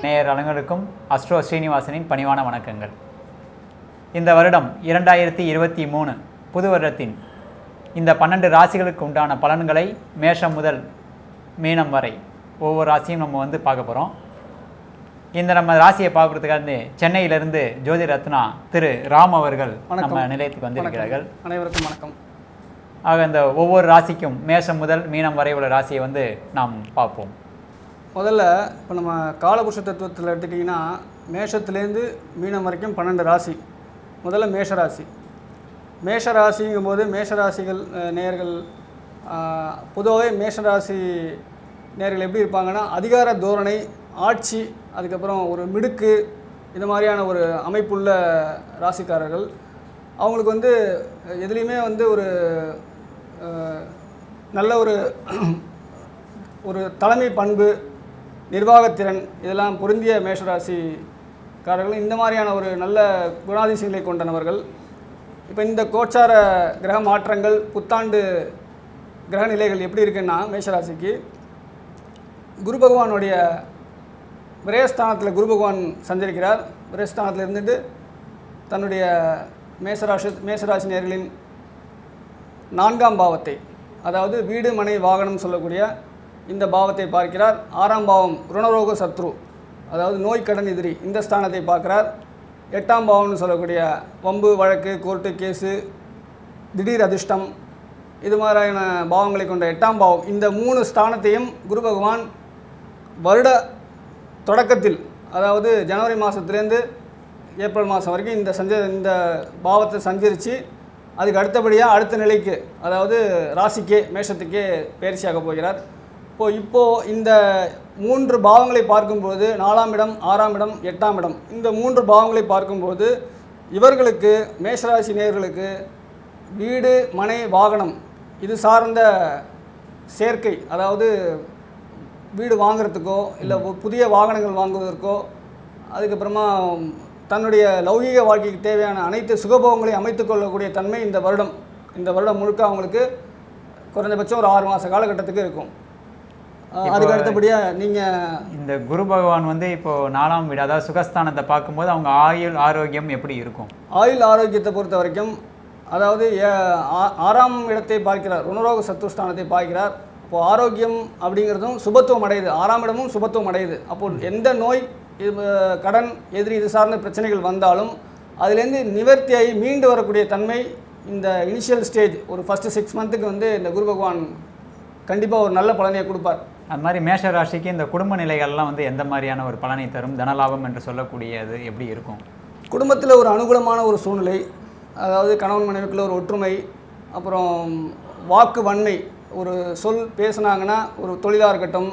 நேயர் அனைவருக்கும் அஸ்ட்ரோ ஸ்ரீனிவாசனின் பணிவான வணக்கங்கள். இந்த வருடம் 2023 புது வருடத்தின் இந்த 12 ராசிகளுக்கு உண்டான பலன்களை மேஷம் முதல் மீனம் வரை ஒவ்வொரு ராசியும் நம்ம பார்க்க போகிறோம். இந்த நம்ம ராசியை பார்க்குறதுக்காக சென்னையிலிருந்து ஜோதி ரத்னா திரு ராம் அவர்கள் நம்ம நிலையத்துக்கு வந்திருக்கிறார்கள். அனைவருக்கும் வணக்கம். ஆக இந்த ஒவ்வொரு ராசிக்கும் மேஷம் முதல் மீனம் வரை உள்ள ராசியை நாம் பார்ப்போம். முதல்ல இப்போ நம்ம காலபுருஷ தத்துவத்தில் எடுத்துக்கிட்டிங்கன்னா மேஷத்துலேருந்து மீனம் வரைக்கும் 12 ராசி. முதல்ல மேஷராசி. மேஷராசிங்கும் போது மேஷராசிகள் நேயர்கள் பொதுவாகவே மேஷராசி நேயர்கள் எப்படி இருப்பாங்கன்னா, அதிகார தோரணை, ஆட்சி, அதுக்கப்புறம் ஒரு மிடுக்கு, இந்த மாதிரியான ஒரு அமைப்புள்ள ராசிக்காரர்கள். அவங்களுக்கு எதுலேயுமே ஒரு நல்ல ஒரு தலைமை பண்பு, நிர்வாகத்திறன் இதெல்லாம் பொருந்திய மேஷராசிக்காரர்கள். இந்த மாதிரியான ஒரு நல்ல குணாதிசயங்களை கொண்டனவர்கள். இப்போ இந்த கோச்சார கிரக மாற்றங்கள், புத்தாண்டு கிரக நிலைகள் எப்படி இருக்குன்னா, மேஷராசிக்கு குரு பகவானுடைய விரயஸ்தானத்தில் குரு பகவான் சஞ்சரிக்கிறார். விரயஸ்தானத்தில் இருந்துட்டு தன்னுடைய மேஷராசி நேயர்களின் 4ஆம் பாவத்தை, அதாவது வீடு மனை வாகனம் சொல்லக்கூடிய இந்த பாவத்தை பார்க்கிறார். 6ஆம் பாவம் ருணரோக சத்ரு, அதாவது நோய் கடன் எதிரி, இந்த ஸ்தானத்தை பார்க்குறார். 8ஆம் பாவம்னு சொல்லக்கூடிய வம்பு வழக்கு, கோர்ட்டு கேஸு, திடீர் அதிர்ஷ்டம், இது மாதிரியான பாவங்களை கொண்ட 8ஆம் பாவம், இந்த 3 ஸ்தானத்தையும் குரு பகவான் வருட தொடக்கத்தில், அதாவது ஜனவரி மாதத்துலேருந்து ஏப்ரல் மாதம் வரைக்கும் இந்த பாவத்தை சஞ்சரித்து அதுக்கு அடுத்தபடியாக அடுத்த நிலைக்கு, அதாவது ராசிக்கே மேஷத்துக்கே பயிற்சியாக போகிறார். இப்போது இந்த 3 பாவங்களை பார்க்கும்போது 4ஆம் இடம், 6ஆம் இடம், 8ஆம் இடம், இந்த 3 பாவங்களை பார்க்கும்போது இவர்களுக்கு, மேஷராசி நேயர்களுக்கு வீடு மனை வாகனம் இது சார்ந்த சேர்க்கை, அதாவது வீடு வாங்குறதுக்கோ இல்லை புதிய வாகனங்கள் வாங்குவதற்கோ, அதுக்கப்புறமா தன்னுடைய லௌகீக வாழ்க்கைக்கு தேவையான அனைத்து சுகபோகங்களை அமைத்து கொள்ளக்கூடிய தன்மை இந்த வருடம் முழுக்க அவங்களுக்கு குறைஞ்சபட்சம் ஒரு 6 மாத காலகட்டத்துக்கு இருக்கும். அதுக்கு அடுத்தபடியாக நீங்கள் இந்த குரு பகவான் இப்போ 4ஆம் வீடு, அதாவது சுகஸ்தானத்தை பார்க்கும்போது அவங்க ஆயுள் ஆரோக்கியம் எப்படி இருக்கும்? ஆயுள் ஆரோக்கியத்தை பொறுத்த வரைக்கும், அதாவது 6ஆம் இடத்தை பார்க்கிறார், ருணரோக சத்துருஸ்தானத்தை பார்க்கிறார். இப்போது ஆரோக்கியம் அப்படிங்கிறதும் சுபத்துவம் அடையுது, 6ஆம் இடமும் சுபத்துவம் அடையுது. அப்போது எந்த நோய், கடன் எதிரி இது சார்ந்த பிரச்சனைகள் வந்தாலும் அதுலேருந்து நிவர்த்தியாகி மீண்டு வரக்கூடிய தன்மை இந்த இனிஷியல் ஸ்டேஜ், ஒரு ஃபஸ்ட்டு 6 மந்த்துக்கு இந்த குரு பகவான் கண்டிப்பாக ஒரு நல்ல பலனையை கொடுப்பார். அது மாதிரி மேஷ ராசிக்கு இந்த குடும்ப நிலைகள்லாம் எந்த மாதிரியான ஒரு பலனை தரும்? தனலாபம் என்று சொல்லக்கூடியது எப்படி இருக்கும்? குடும்பத்தில் ஒரு அனுகூலமான ஒரு சூழ்நிலை, அதாவது கணவன் மனைவிக்குள்ள ஒரு ஒற்றுமை, அப்புறம் வாக்கு வன்மை, ஒரு சொல் பேசுனாங்கன்னா, ஒரு தொழிலாக இருக்கட்டும்,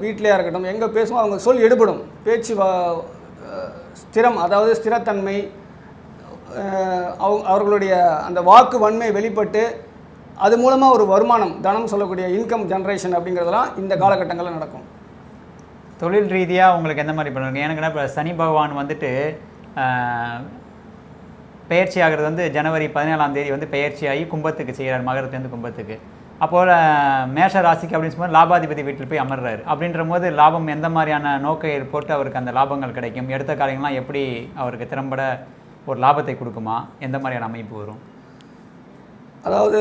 வீட்டிலையாக இருக்கட்டும், எங்கே பேசுவோம் அவங்க சொல் எடுபடும். பேச்சு ஸ்திரம், அதாவது ஸ்திரத்தன்மை, அவர்களுடைய அந்த வாக்கு வன்மை வெளிப்பட்டு அது மூலமாக ஒரு வருமானம், தனம் சொல்லக்கூடிய இன்கம் ஜென்ரேஷன் அப்படிங்கிறதெல்லாம் இந்த காலகட்டங்களில் நடக்கும். தொழில் ரீதியாக உங்களுக்கு எந்த மாதிரி பண்ணுவாங்க? எனக்கு இப்போ சனி பகவான் பெயர்ச்சி ஆகிறது ஜனவரி 17ஆம் தேதி பெயர்ச்சியாகி கும்பத்துக்கு செய்கிறார், மகரத்துலேருந்து கும்பத்துக்கு. அப்போது மேஷ ராசிக்கு அப்படின்னு சொல்லும்போது லாபாதிபதி வீட்டில் போய் அமர்றாரு. அப்படின்ற போது லாபம் எந்த மாதிரியான நோக்கை போட்டு அவருக்கு அந்த லாபங்கள் கிடைக்கும்? எடுத்த காரியங்கள்லாம் எப்படி அவருக்கு திறம்பட ஒரு லாபத்தை கொடுக்குமா? எந்த மாதிரியான அமைப்பு வரும்? அதாவது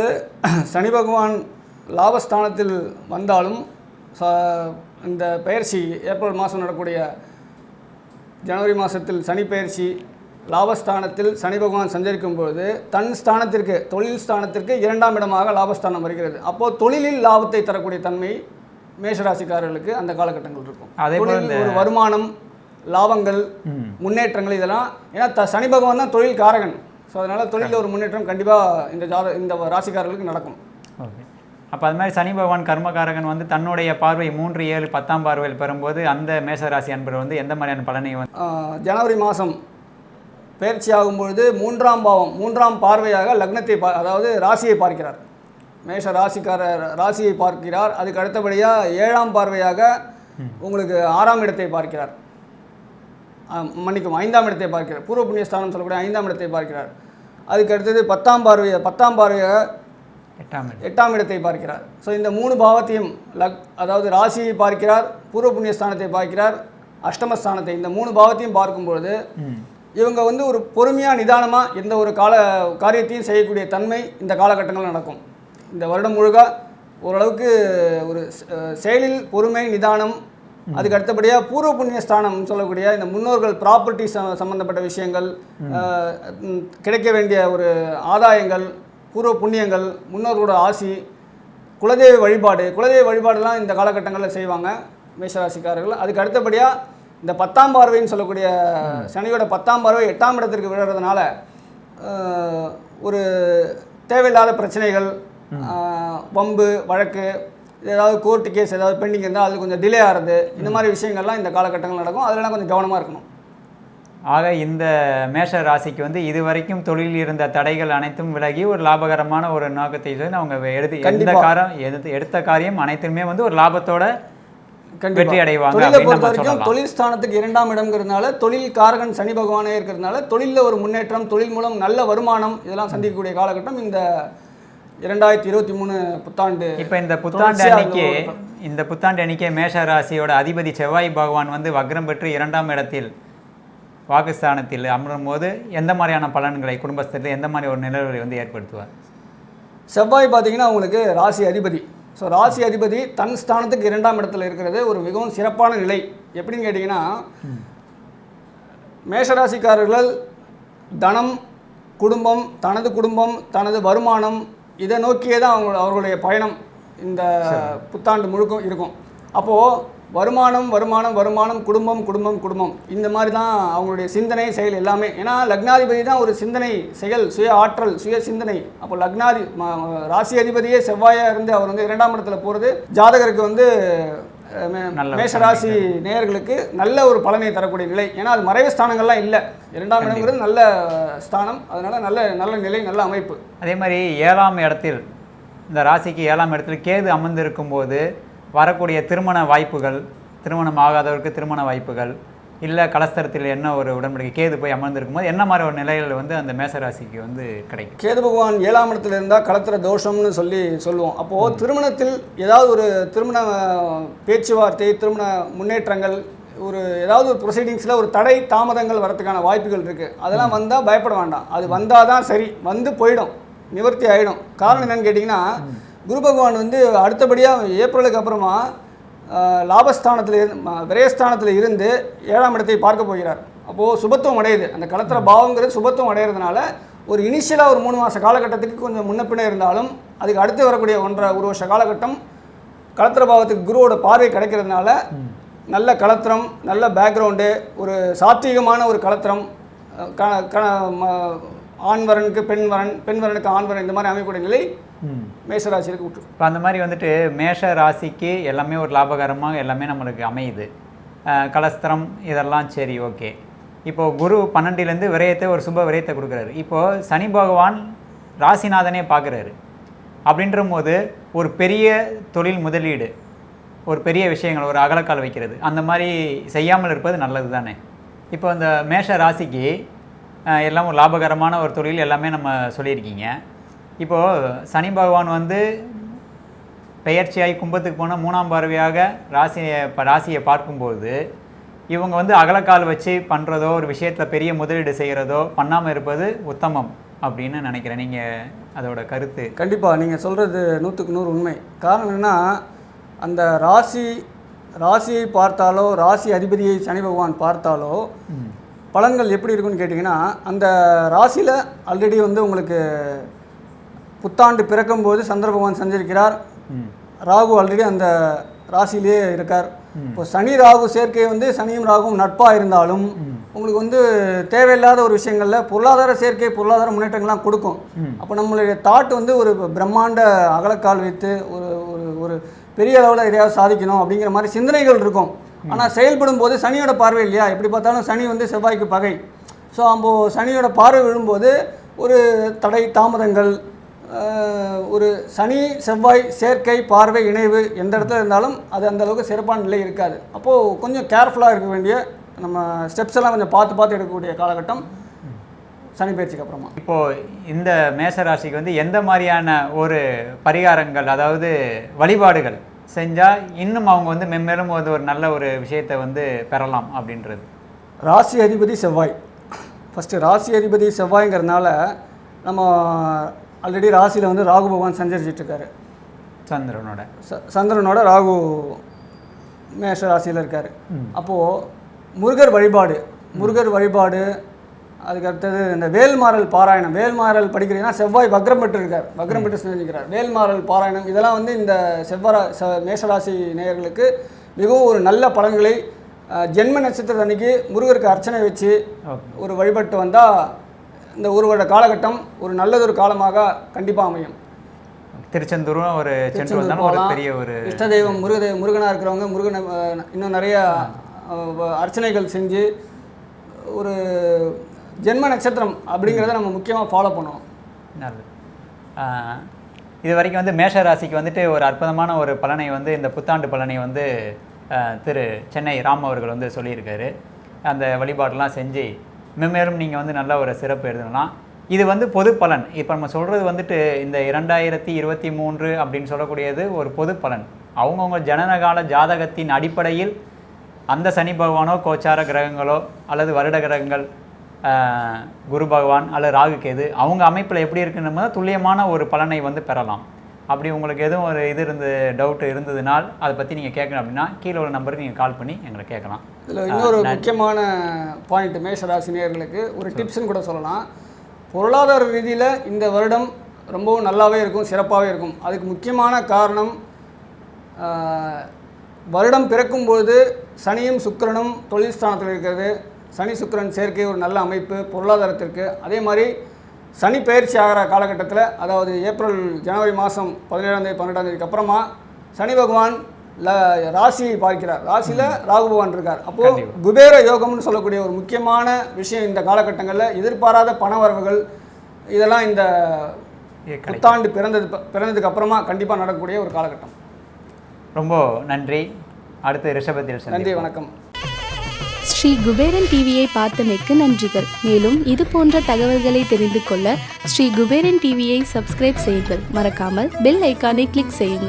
சனி பகவான் லாபஸ்தானத்தில் வந்தாலும் இந்த பயிற்சி ஏப்ரல் மாதம் நடக்கூடிய ஜனவரி மாதத்தில் சனி பயிற்சி லாபஸ்தானத்தில் சனி பகவான் சஞ்சரிக்கும் பொழுது தன் ஸ்தானத்திற்கு, தொழில் ஸ்தானத்திற்கு 2ஆம் இடமாக லாபஸ்தானம் வருகிறது. அப்போது தொழிலில் லாபத்தை தரக்கூடிய தன்மை மேஷராசிக்காரர்களுக்கு அந்த காலகட்டங்கள் இருக்கும். அதேபோல் ஒரு வருமானம், லாபங்கள், முன்னேற்றங்கள் இதெல்லாம், ஏன்னா சனி பகவான் தான் தொழில் காரகன். ஸோ அதனால் தொழிலில் ஒரு முன்னேற்றம் கண்டிப்பாக இந்த ராசிக்காரர்களுக்கு நடக்கும். ஓகே. அப்போ அது மாதிரி சனி பகவான் கர்மகாரகன் தன்னுடைய பார்வை 3, 7, 10ஆம் பார்வையில் பெறும்போது அந்த மேஷராசி அன்பர் எந்த மாதிரியான பலனை ஜனவரி மாதம் பயிற்சி ஆகும்பொழுது 3ஆம் பாவம், 3ஆம் பார்வையாக லக்னத்தை அதாவது ராசியை பார்க்கிறார். மேஷ ராசியை பார்க்கிறார். அதுக்கு அடுத்தபடியாக 7ஆம் பார்வையாக உங்களுக்கு 6ஆம் இடத்தை பார்க்கிறார். மன்னிக்கும் 5ஆம் இடத்தை பார்க்கிறார். பூர்வ புண்ணிய ஸ்தானம் சொல்லக்கூடிய 5ஆம் இடத்தை பார்க்கிறார். அதுக்கு அடுத்தது 10ஆம் பார்வையாக 8ஆம் இடத்தை பார்க்கிறார். ஸோ இந்த 3 பாவத்தையும் அதாவது ராசியை பார்க்கிறார், பூர்வ புண்ணியஸ்தானத்தை பார்க்கிறார், அஷ்டமஸ்தானத்தை, இந்த 3 பாவத்தையும் பார்க்கும்பொழுது இவங்க வந்து ஒரு பொறுமையாக நிதானமாக எந்த ஒரு காரியத்தையும் செய்யக்கூடிய தன்மை இந்த காலகட்டங்கள் நடக்கும். இந்த வருடம் முழுக்க ஓரளவுக்கு ஒரு செயலில் பொறுமை நிதானம், அதுக்கு அடுத்தபடியாக பூர்வ புண்ணியஸ்தானம் சொல்லக்கூடிய இந்த முன்னோர்கள் ப்ராப்பர்ட்டி சம்மந்தப்பட்ட விஷயங்கள், கிடைக்க வேண்டிய ஒரு ஆதாயங்கள், பூர்வ புண்ணியங்கள், முன்னோர்களோட ஆசி, குலதெய்வ வழிபாடுலாம் இந்த காலகட்டங்களில் செய்வாங்க மேஷராசிக்காரர்கள். அதுக்கு அடுத்தபடியாக இந்த 10ஆம் பார்வைன்னு சொல்லக்கூடிய சனியோட 10ஆம் பார்வை 8ஆம் இடத்திற்கு விழுறதுனால ஒரு தேவையில்லாத பிரச்சனைகள், வம்பு வழக்கு, ஏதாவது கோர்ட்டு கேஸ் ஏதாவது பெண்டிங் இருந்தால் அது கொஞ்சம் டிலே ஆகிறது, இந்த மாதிரி விஷயங்கள்லாம் இந்த காலகட்டங்கள் நடக்கும். அதெல்லாம் கொஞ்சம் கவனமாக இருக்கணும். ஆக இந்த மேஷ ராசிக்கு வந்து இதுவரைக்கும் தொழிலில் இருந்த தடைகள் அனைத்தும் விலகி ஒரு லாபகரமான ஒரு நோக்கத்தை சொல்லி அவங்க எடுத்த காரியம் அனைத்துமே வந்து ஒரு லாபத்தோட வெற்றி அடைவாங்க. தொழிலை பொறுத்த வரைக்கும் தொழில் ஸ்தானத்துக்கு 2ஆம் இடம்ங்கிறதுனால, தொழில் காரகன் சனி பகவானே இருக்கிறதுனால தொழிலில் ஒரு முன்னேற்றம், தொழில் மூலம் நல்ல வருமானம் இதெல்லாம் சந்திக்கக்கூடிய காலகட்டம் இந்த 2023 புத்தாண்டு. இப்போ இந்த புத்தாண்டு அன்னைக்கு மேஷ ராசியோட அதிபதி செவ்வாய் பகவான் வந்து வக்ரம் பெற்று 2ஆம் இடத்தில் வாக்குஸ்தானத்தில் அமரும் போது எந்த மாதிரியான பலன்களை குடும்பத்தில் எந்த மாதிரி ஒரு நிலவரை வந்து ஏற்படுத்துவார்? செவ்வாய் பார்த்தீங்கன்னா உங்களுக்கு ராசி அதிபதி. ஸோ ராசி அதிபதி தன் ஸ்தானத்துக்கு 2ஆம் இடத்துல இருக்கிறது ஒரு மிகவும் சிறப்பான நிலை. எப்படின்னு கேட்டிங்கன்னா, மேஷராசிக்காரர்கள் தனம், குடும்பம், தனது வருமானம் இதை நோக்கியே தான் அவர்களுடைய பயணம் இந்த புத்தாண்டு முழுக்க இருக்கும். அப்போது வருமானம், குடும்பம் இந்த மாதிரி தான் அவங்களுடைய சிந்தனை செயல் எல்லாமே. ஏன்னா லக்னாதிபதி தான் ஒரு சிந்தனை செயல், சுய ஆற்றல், சுய சிந்தனை. அப்போ ராசி அதிபதியே செவ்வாயாக இருந்து அவர் வந்து 2ஆம் இடத்துல போகிறது ஜாதகருக்கு வந்து மேஷராசி நேயர்களுக்கு நல்ல ஒரு பலனை தரக்கூடிய நிலை. ஏன்னா அது மறைவு ஸ்தானங்கள்லாம் இல்லை, 2ஆம் இடம்ங்கிறது நல்ல ஸ்தானம், அதனால் நல்ல நிலை, நல்ல அமைப்பு. அதே மாதிரி 7ஆம் இடத்தில் இந்த ராசிக்கு 7ஆம் இடத்தில் கேது அமர்ந்திருக்கும் போது வரக்கூடிய திருமண வாய்ப்புகள், திருமணம் ஆகாதவருக்கு திருமண வாய்ப்புகள், இல்லை கலஸ்தரத்தில் என்ன ஒரு உடன்படிக்கை கேது போய் அமர்ந்திருக்கும் போது என்ன மாதிரி ஒரு நிலையில் வந்து அந்த மேசராசிக்கு வந்து கிடைக்கும்? கேது பகவான் 7ஆம் இடத்துல இருந்தால் கலத்திர தோஷம்னு சொல்லுவோம். அப்போது திருமணத்தில் ஏதாவது ஒரு திருமண பேச்சுவார்த்தை, திருமண முன்னேற்றங்கள், ஏதாவது ஒரு ப்ரொசீடிங்ஸில் ஒரு தடை தாமதங்கள் வரதுக்கான வாய்ப்புகள் இருக்குது. அதெல்லாம் வந்தால் பயப்பட வேண்டாம், அது வந்தால் தான் சரி, வந்து போயிடும், நிவர்த்தி ஆகிடும். காரணம் என்னென்னு கேட்டிங்கன்னா, குரு பகவான் வந்து அடுத்தபடியாக ஏப்ரலுக்கு அப்புறமா லாபஸ்தானத்தில் விரயஸ்தானத்தில் இருந்து 7ஆம் இடத்தை பார்க்க போகிறார். அப்போது சுபத்துவம் அடையுது. அந்த கலத்திர பாவங்கிறது சுபத்துவம் அடைகிறதுனால ஒரு இனிஷியலாக ஒரு 3 மாத காலகட்டத்துக்கு கொஞ்சம் முன்னப்பின்னே இருந்தாலும் அதுக்கு அடுத்து வரக்கூடிய 1.5 வருஷ காலகட்டம் கலத்திர பாவத்துக்கு குருவோட பார்வை கிடைக்கிறதுனால நல்ல கலத்திரம், நல்ல பேக்ரவுண்டு, ஒரு சாத்வீகமான ஒரு கலத்திரம், ஆண்வரனுக்கு பெண்வரனுக்கு ஆண்வரன், இந்த மாதிரி அமைக்கக்கூடிய நிலை மேஷராசிக்கு விட்டு. இப்போ அந்த மாதிரி வந்துட்டு மேஷ ராசிக்கு எல்லாமே ஒரு லாபகரமாக எல்லாமே நம்மளுக்கு அமையுது. கலஸ்திரம் இதெல்லாம் சரி, ஓகே. இப்போது குரு 12லேருந்து விரயத்தை ஒரு சுப விரயத்தை கொடுக்குறாரு. இப்போது சனி பகவான் ராசிநாதனே பார்க்குறாரு. அப்படின்ற போது ஒரு பெரிய தொழில் முதலீடு, ஒரு பெரிய விஷயங்கள், ஒரு அகலக்கால் வைக்கிறது, அந்த மாதிரி செய்யாமல் இருப்பது நல்லது தானே. இப்போ அந்த மேஷ ராசிக்கு எல்லாம் ஒரு லாபகரமான ஒரு தொழில் எல்லாமே நம்ம சொல்லியிருக்கீங்க. இப்போது சனி பகவான் வந்து பெயர்ச்சியாகி கும்பத்துக்கு போனால் 3ஆம் பார்வையாக ராசியை பார்க்கும்போது இவங்க வந்து அகலக்கால் வச்சு பண்ணுறதோ, ஒரு விஷயத்தில் பெரிய முதலீடு செய்கிறதோ பண்ணாமல் இருப்பது உத்தமம் அப்படின்னு நினைக்கிறேன். நீங்கள் அதோட கருத்து? கண்டிப்பாக நீங்கள் சொல்கிறது 100க்கு 100 உண்மை. காரணம் என்னென்னா, அந்த ராசியை பார்த்தாலோ, ராசி அதிபதியை சனி பகவான் பார்த்தாலோ பலன்கள் எப்படி இருக்குன்னு கேட்டிங்கன்னா, அந்த ராசியில் ஆல்ரெடி வந்து உங்களுக்கு புத்தாண்டு பிறக்கும்போது சந்திர பகவான் சஞ்சரிக்கிறார். ராகு ஆல்ரெடி அந்த ராசியிலே இருக்கார். இப்போ சனி ராகு சேர்க்கை வந்து சனியும் ராகுவும் நட்பாக இருந்தாலும் உங்களுக்கு வந்து தேவையில்லாத ஒரு விஷயங்களில் பொருளாதார சேர்க்கை, பொருளாதார முன்னேற்றங்கள்லாம் கொடுக்கும். அப்போ நம்மளுடைய தாட் வந்து ஒரு பிரம்மாண்ட அகலக்கால் வைத்து ஒரு பெரிய அளவில் எதையாவது சாதிக்கணும் அப்படிங்கிற மாதிரி சிந்தனைகள் இருக்கும். ஆனால் செயல்படும் போது சனியோட பார்வை இல்லையா, எப்படி பார்த்தாலும் சனி வந்து செவ்வாய்க்கு பகை. ஸோ அப்போது சனியோட பார்வை விழும்போது ஒரு தடை தாமதங்கள், ஒரு சனி செவ்வாய் சேர்க்கை பார்வை இணைவு எந்த இடத்துல இருந்தாலும் அது அந்தளவுக்கு சிறப்பான நிலை இருக்காது. அப்போது கொஞ்சம் கேர்ஃபுல்லாக இருக்க வேண்டிய, நம்ம ஸ்டெப்ஸ் எல்லாம் கொஞ்சம் பார்த்து எடுக்கக்கூடிய காலகட்டம் சனி பயிற்சிக்கு அப்புறமா. இப்போது இந்த மேஷ ராசிக்கு வந்து எந்த மாதிரியான ஒரு பரிகாரங்கள், அதாவது வழிபாடுகள் செஞ்சால் இன்னும் அவங்க வந்து மென்மேலும் ஒரு நல்ல ஒரு விஷயத்தை வந்து பெறலாம் அப்படின்றது? ராசி அதிபதி செவ்வாய். ஃபஸ்ட்டு ராசி அதிபதி செவ்வாய்ங்கிறதுனால நம்ம ஆல்ரெடி ராசியில் வந்து ராகு பகவான் சஞ்சரிச்சிட்ருக்காரு. சந்திரனோட ராகு மேஷ ராசியில் இருக்கார். அப்போது முருகர் வழிபாடு, அதுக்கு அடுத்தது இந்த வேல்மாறல் பாராயணம். வேல்மாறல் படிக்கிறீங்கன்னா செவ்வாய் வக்ரம் பெற்று செஞ்சுக்கிறார். வேல்மாறல் பாராயணம் இதெல்லாம் வந்து இந்த மேஷராசி நேயர்களுக்கு மிகவும் ஒரு நல்ல பலன்களை, ஜென்ம நட்சத்திர அன்னைக்கு முருகருக்கு அர்ச்சனை வச்சு ஒரு வழிபட்டு வந்தால் இந்த ஒரு வருட காலகட்டம் ஒரு நல்லதொரு காலமாக கண்டிப்பாக அமையும். திருச்செந்தூரும் ஒரு பெரிய ஒரு இஷ்ட தெய்வம் முருகனாக இருக்கிறவங்க முருகனை இன்னும் நிறைய அர்ச்சனைகள் செஞ்சு ஒரு ஜென்ம நட்சத்திரம் அப்படிங்கிறத நம்ம முக்கியமாக ஃபாலோ பண்ணுவோம். நல்லது. இது வரைக்கும் வந்து மேஷ ராசிக்கு வந்துட்டு ஒரு அற்புதமான ஒரு பலனை வந்து இந்த புத்தாண்டு பலனை வந்து திரு சென்னை ராம் அவர்கள் வந்து சொல்லியிருக்காரு. அந்த வழிபாடெல்லாம் செஞ்சு மென்மேலும் நீங்கள் வந்து நல்ல ஒரு சிறப்பு எழுதலாம். இது வந்து பொது பலன். இப்போ நம்ம சொல்கிறது வந்துட்டு இந்த 2023 அப்படின்னு சொல்லக்கூடியது ஒரு பொது பலன். அவங்கவுங்க ஜனனகால ஜாதகத்தின் அடிப்படையில் அந்த சனி பகவானோ, கோச்சார கிரகங்களோ, அல்லது வருட கிரகங்கள், குரு பகவான் அல்லது ராகு கேது, அவங்க அமைப்பில் எப்படி இருக்குன்னு துல்லியமான ஒரு பலனை வந்து பெறலாம். அப்படி உங்களுக்கு எதுவும் ஒரு டவுட் இருந்ததுனால் அதை பற்றி நீங்கள் கேட்கணும் அப்படின்னா கீழே உள்ள நம்பருக்கு நீங்கள் கால் பண்ணி எங்களை கேட்கலாம். இதில் இன்னொரு முக்கியமான பாயிண்ட் மேஷராசி நேயர்களுக்கு ஒரு டிப்ஸ்ன்னு கூட சொல்லலாம். பொருளாதார ரீதியில் இந்த வருடம் ரொம்பவும் நல்லாவே இருக்கும், சிறப்பாகவே இருக்கும். அதுக்கு முக்கியமான காரணம், வருடம் பிறக்கும்போது சனியும் சுக்கிரனும் தொழில் ஸ்தானத்தில் இருக்கிறது. சனி சுக்கிரன் சேர்க்கை ஒரு நல்ல அமைப்பு பொருளாதாரத்திற்கு. அதே மாதிரி சனி பயிற்சி ஆகிற காலகட்டத்தில், அதாவது ஜனவரி மாதம் 17ஆம் தேதி 12ஆம் தேதிக்கு அப்புறமா சனி பகவான் ராசியை பார்க்கிறார். ராசியில் ராகு பகவான் இருக்கார். அப்போது குபேர யோகம்னு சொல்லக்கூடிய ஒரு முக்கியமான விஷயம் இந்த காலகட்டங்களில் எதிர்பாராத பண வரவுகள் இதெல்லாம் இந்த புத்தாண்டு பிறந்ததுக்கு அப்புறமா கண்டிப்பாக நடக்கக்கூடிய ஒரு காலகட்டம். ரொம்ப நன்றி. அடுத்து ரிஷபத்தில் நன்றி, வணக்கம். ஸ்ரீ குபேரன் டிவியை பார்த்தமைக்கு நன்றிகள். மேலும் இது போன்ற தகவல்களை தெரிந்து கொள்ள ஸ்ரீ குபேரன் டிவியை சப்ஸ்கிரைப் செய்யுங்கள். மறக்காமல் பெல் ஐக்கானை கிளிக் செய்யுங்கள்.